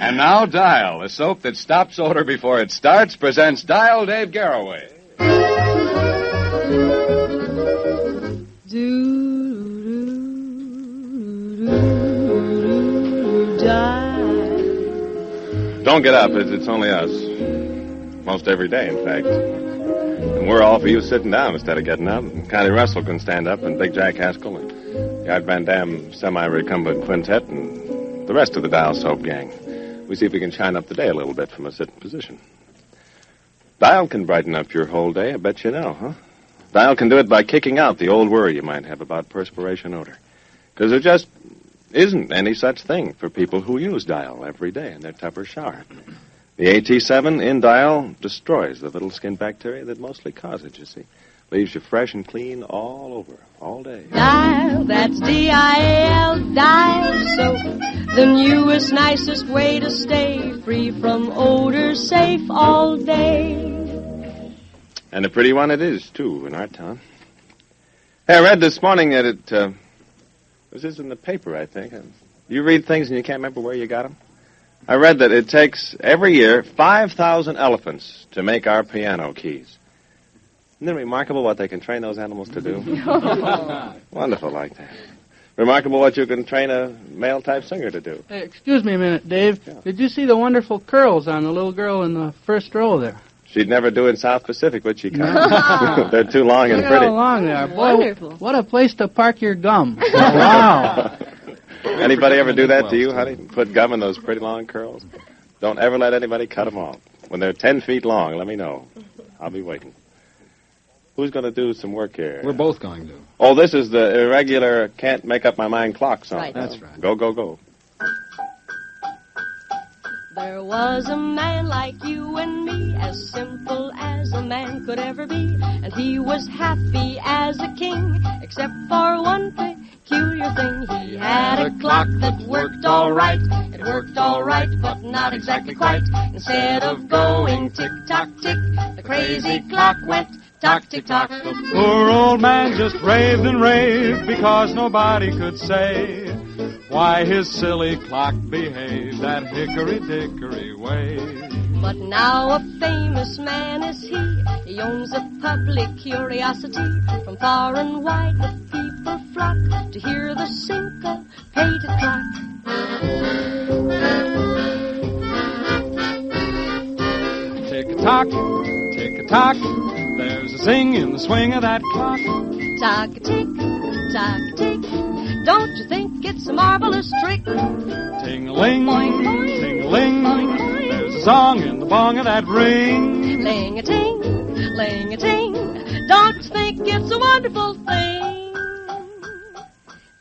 And now Dial, a soap that stops odor before it starts, presents Dial Dave Garroway. Don't get up. It's only us. Most every day, in fact. And we're all for you sitting down instead of getting up. Connie Russell can stand up, and Big Jack Haskell, and the Art Van Damme semi-recumbent Quintet, and the rest of the Dial Soap gang. We see if we can shine up the day a little bit from a sitting position. Dial can brighten up your whole day, I bet you know, huh? Dial can do it by kicking out the old worry you might have about perspiration odor. Because there just isn't any such thing for people who use Dial every day in their tub or shower. The AT7 in Dial destroys the little skin bacteria that mostly cause it, you see. Leaves you fresh and clean all over, all day. Dial, that's D-I-A-L, Dial Soap. The newest, nicest way to stay free from odor, safe all day. And a pretty one it is, too, in our town. Hey, I read this morning that it was this in the paper, I think. You read things and you can't remember where you got them? I read that it takes, every year, 5,000 elephants to make our piano keys. Isn't it remarkable what they can train those animals to do? Wonderful like that. Remarkable what you can train a male-type singer to do. Hey, excuse me a minute, Dave. Yeah. Did you see the wonderful curls on the little girl in the first row there? She'd never do in South Pacific, would she, Con? They're too long and pretty. How long they are. Boy, wonderful. What a place to park your gum. Wow. Anybody ever do that to you, honey? Put gum in those pretty long curls? Don't ever let anybody cut them off. When they're 10 feet long, let me know. I'll be waiting. Who's going to do some work here? We're both going to. Oh, this is the irregular Can't Make Up My Mind clock song. Right. That's right. Go, go, go. There was a man like you and me, as simple as a man could ever be, and he was happy as a king, except for one peculiar thing. He had a clock that worked all right. It worked all right, but not exactly quite. Instead of going tick-tock, tick, the crazy clock went tock-tick-tock. The poor old man just raved and raved because nobody could say why his silly clock behaved that hickory-dickory way. But now a famous man is he. He owns a public curiosity. From far and wide the people flock to hear the syncopated clock. Tick-a-tock, tick-a-tock, there's a zing in the swing of that clock. Tock-a-tick, tock-a-tick, don't you think it's a marvelous trick? Ting-a-ling, Boing, boing, ting-a-ling, boing, boing. there's a song in the bong of that ring. Ling-a-ting, ling-a-ting, don't you think it's a wonderful thing?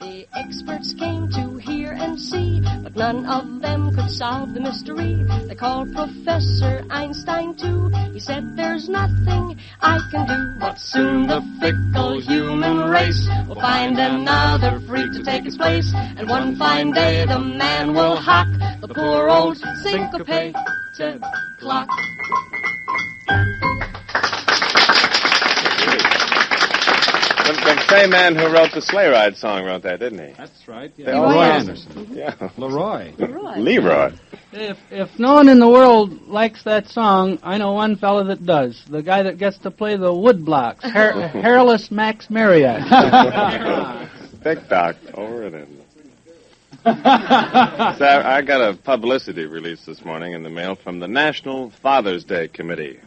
The experts came to hear and see, but none of them could solve the mystery. They called Professor Einstein too. He said there's nothing I can do, but soon the fickle human race will find another freak to take its place, and one fine day the man will hock the poor old syncopated clock. The same man who wrote the Sleigh Ride song wrote that, didn't he? That's right. They Yeah. all Leroy wrote- Anderson. Yeah. Leroy. Leroy. If no one in the world likes that song, I know one fella that does. The guy that gets to play the wood blocks, hairless Max Marriott. TikTok, over and in. So I got a publicity release this morning in the mail from the National Father's Day Committee.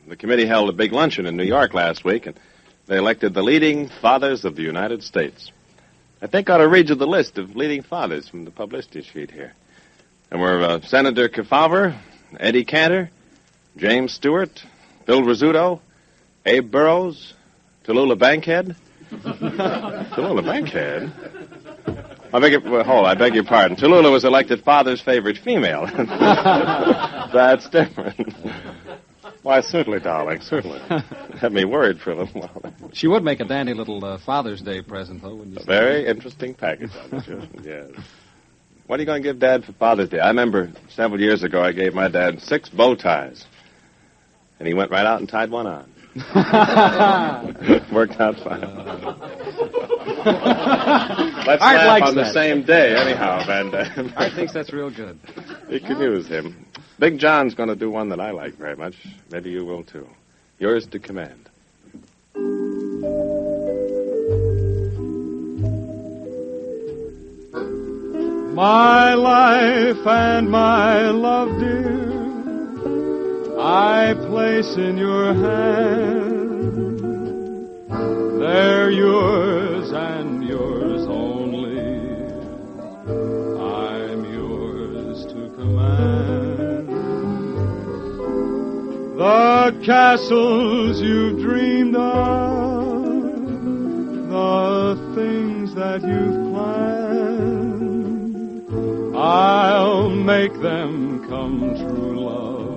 The committee held a big luncheon in New York last week, and they elected the leading fathers of the United States. I think I ought to read you the list of leading fathers from the publicity sheet here. And we're Senator Kefauver, Eddie Cantor, James Stewart, Bill Rizzuto, Abe Burrows, Tallulah Bankhead. Tallulah Bankhead? I beg your pardon. Tallulah was elected father's favorite female. That's different. Why, certainly, darling, certainly. Had me worried for a little while. She would make a dandy little Father's Day present, though, wouldn't you? A very interesting package, I'm sure. Yes. What are you going to give Dad for Father's Day? I remember several years ago I gave my dad 6 bow ties. And he went right out and tied one on. Worked out fine. Let's laugh on the same day, anyhow, Van Damme. Art thinks that's real good. You can use him. Big John's going to do one that I like very much. Maybe you will, too. Yours to command. My life and my love, dear, I place in your hand. They're yours and yours only. I'm yours to command. The castles you've dreamed of, the things that you've planned, I'll make them come true, love.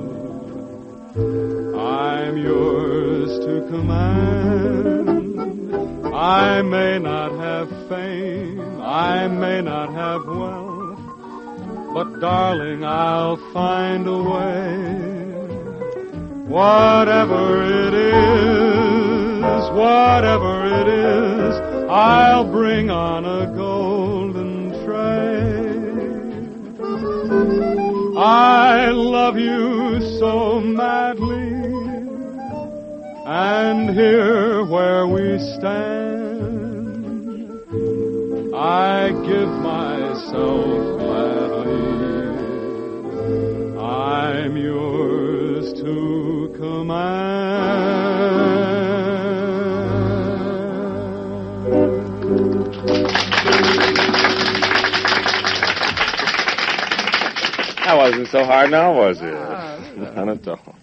I'm yours to command. I may not have fame, I may not have wealth, but darling, I'll find a way. Whatever it is, I'll bring on a golden tray. I love you so madly, and here where we stand, I give myself gladly. I'm yours to command. That wasn't so hard now, was it? Not at all.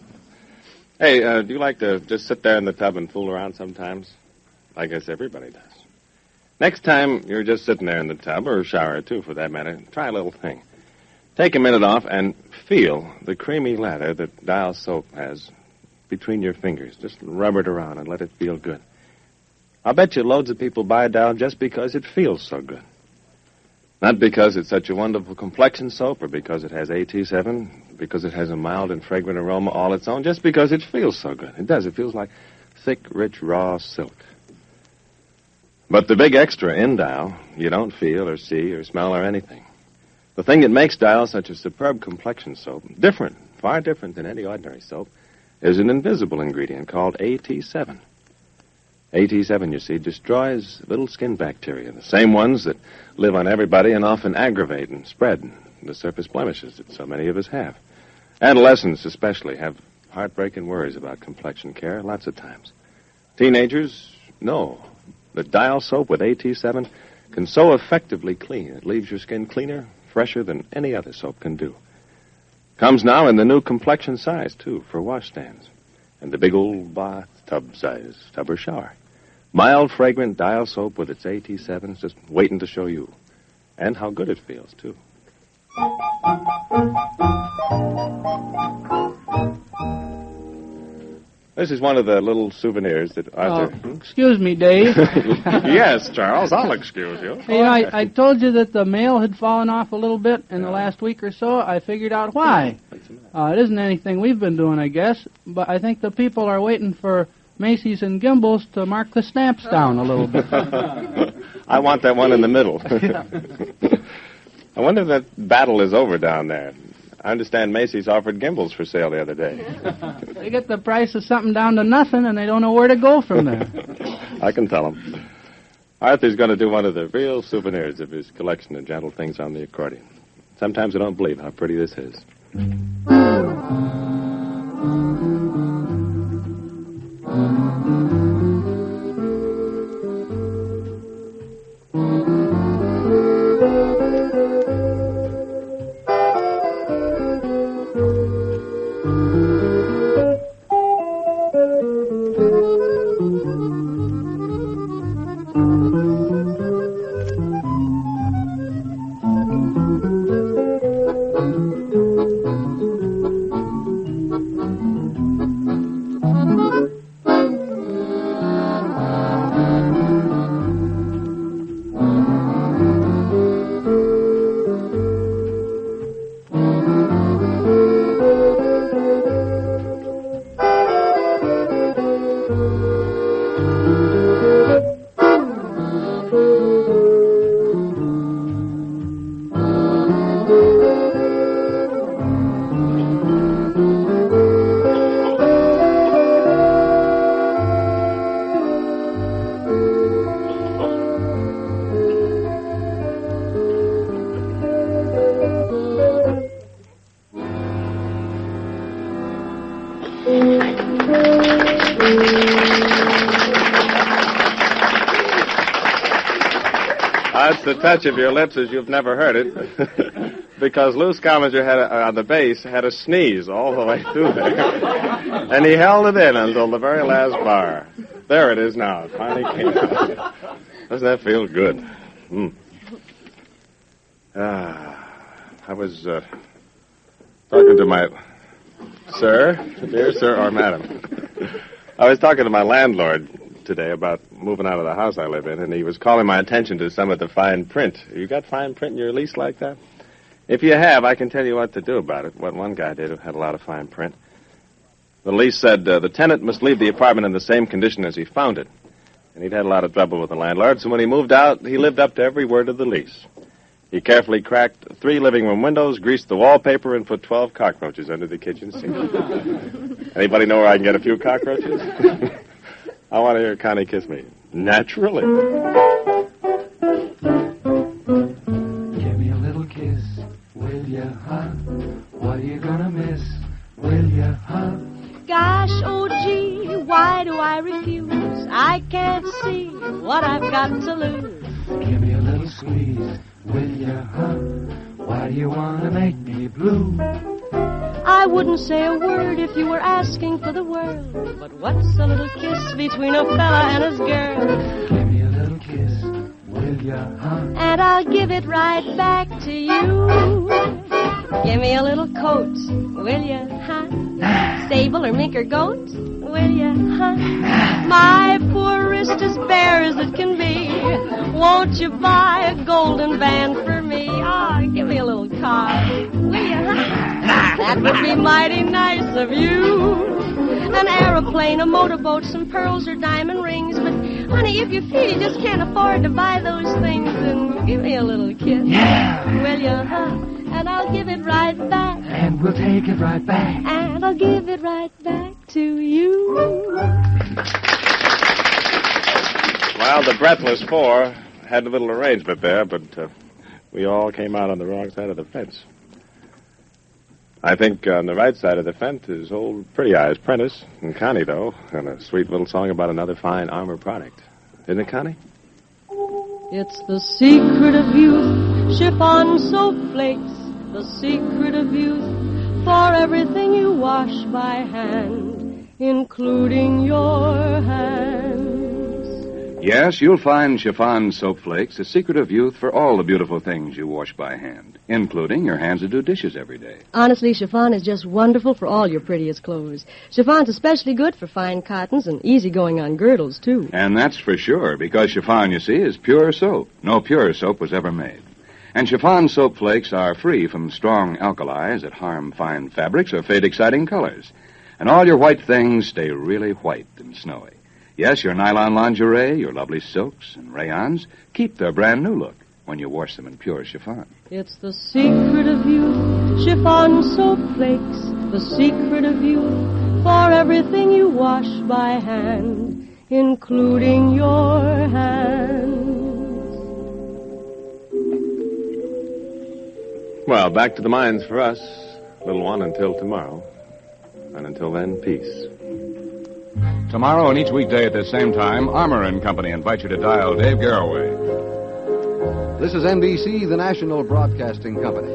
Hey, do you like to just sit there in the tub and fool around sometimes? I guess everybody does. Next time you're just sitting there in the tub, or shower too, for that matter, try a little thing. Take a minute off and feel the creamy lather that Dial soap has between your fingers. Just rub it around and let it feel good. I'll bet you loads of people buy Dial just because it feels so good. Not because it's such a wonderful complexion soap, or because it has AT7, because it has a mild and fragrant aroma all its own, just because it feels so good. It does. It feels like thick, rich, raw silk. But the big extra in Dial, you don't feel or see or smell or anything. The thing that makes Dial such a superb complexion soap, different, far different than any ordinary soap, is an invisible ingredient called AT7. AT7, you see, destroys little skin bacteria, the same ones that live on everybody and often aggravate and spread the surface blemishes that so many of us have. Adolescents especially have heartbreaking worries about complexion care lots of times. Teenagers know that Dial soap with AT7 can so effectively clean. It leaves your skin cleaner, fresher than any other soap can do. Comes now in the new complexion size, too, for washstands. And the big old bathtub size, tub or shower. Mild, fragrant Dial soap with its AT7 is just waiting to show you. And how good it feels, too. This is one of the little souvenirs that Arthur... Excuse me, Dave. Yes, Charles, I'll excuse you. Hey, you know, I told you that the mail had fallen off a little bit in the last week or so. I figured out why. It isn't anything we've been doing, I guess, but I think the people are waiting for Macy's and Gimbel's to mark the stamps down a little bit. I want that one in the middle. I wonder if that battle is over down there. I understand Macy's offered Gimbel's for sale the other day. They get the price of something down to nothing, and they don't know where to go from there. I can tell them. Arthur's going to do one of the real souvenirs of his collection of gentle things on the accordion. Sometimes I don't believe how pretty this is. That's the touch of your lips as you've never heard it. Because Lou Scavenger on the bass had a sneeze all the way through there. And he held it in until the very last bar. There it is now. It finally came out. Doesn't that feel good? I was talking to my... Sir? Dear sir or madam? I was talking to my landlord today about moving out of the house I live in, and he was calling my attention to some of the fine print. You got fine print in your lease like that? If you have, I can tell you what to do about it. What one guy did had a lot of fine print. The lease said the tenant must leave the apartment in the same condition as he found it. And he'd had a lot of trouble with the landlord, so when he moved out, he lived up to every word of the lease. He carefully cracked 3 living room windows, greased the wallpaper, and put 12 cockroaches under the kitchen sink. Anybody know where I can get a few cockroaches? I want to hear Connie kiss me. Naturally. Give me a little kiss, will ya, huh? What are you gonna miss, will ya, huh? Gosh, oh gee, why do I refuse? I can't see what I've got to lose. Give me a little squeeze, will ya, huh? Why do you wanna make me blue? I wouldn't say a word if you were asking for the world. But what's a little kiss between a fella and his girl? Give me a little kiss, will ya, huh? And I'll give it right back to you. Give me a little coat, will ya, huh? Sable or mink or goat, will ya, huh? My poor wrist is bare as it can be. Won't you buy a golden band for me? Give me a little car, will ya, huh? That would be mighty nice of you. An aeroplane, a motorboat, some pearls or diamond rings. But, honey, if you feel you just can't afford to buy those things, then give me a little kiss. Yeah. Will you, huh? And I'll give it right back. And we'll take it right back. And I'll give it right back to you. Well, the Breathless Four had a little arrangement there, but we all came out on the wrong side of the fence. I think on the right side of the fence is old Pretty Eyes Prentice and Connie, though, and a sweet little song about another fine armor product. Isn't it, Connie? It's the secret of youth, chiffon soap flakes. The secret of youth, for everything you wash by hand, including your hands. Yes, you'll find chiffon soap flakes, the secret of youth for all the beautiful things you wash by hand, including your hands that do dishes every day. Honestly, chiffon is just wonderful for all your prettiest clothes. Chiffon's especially good for fine cottons and easy-going on girdles, too. And that's for sure, because chiffon, you see, is pure soap. No purer soap was ever made. And chiffon soap flakes are free from strong alkalis that harm fine fabrics or fade exciting colors. And all your white things stay really white and snowy. Yes, your nylon lingerie, your lovely silks and rayons keep their brand new look when you wash them in pure chiffon. It's the secret of youth, chiffon soap flakes, the secret of youth, for everything you wash by hand, including your hands. Well, back to the mines for us, little one, until tomorrow. And until then, peace. Tomorrow and each weekday at the same time, Armour & Company invite you to dial Dave Garroway. This is NBC, the national broadcasting company.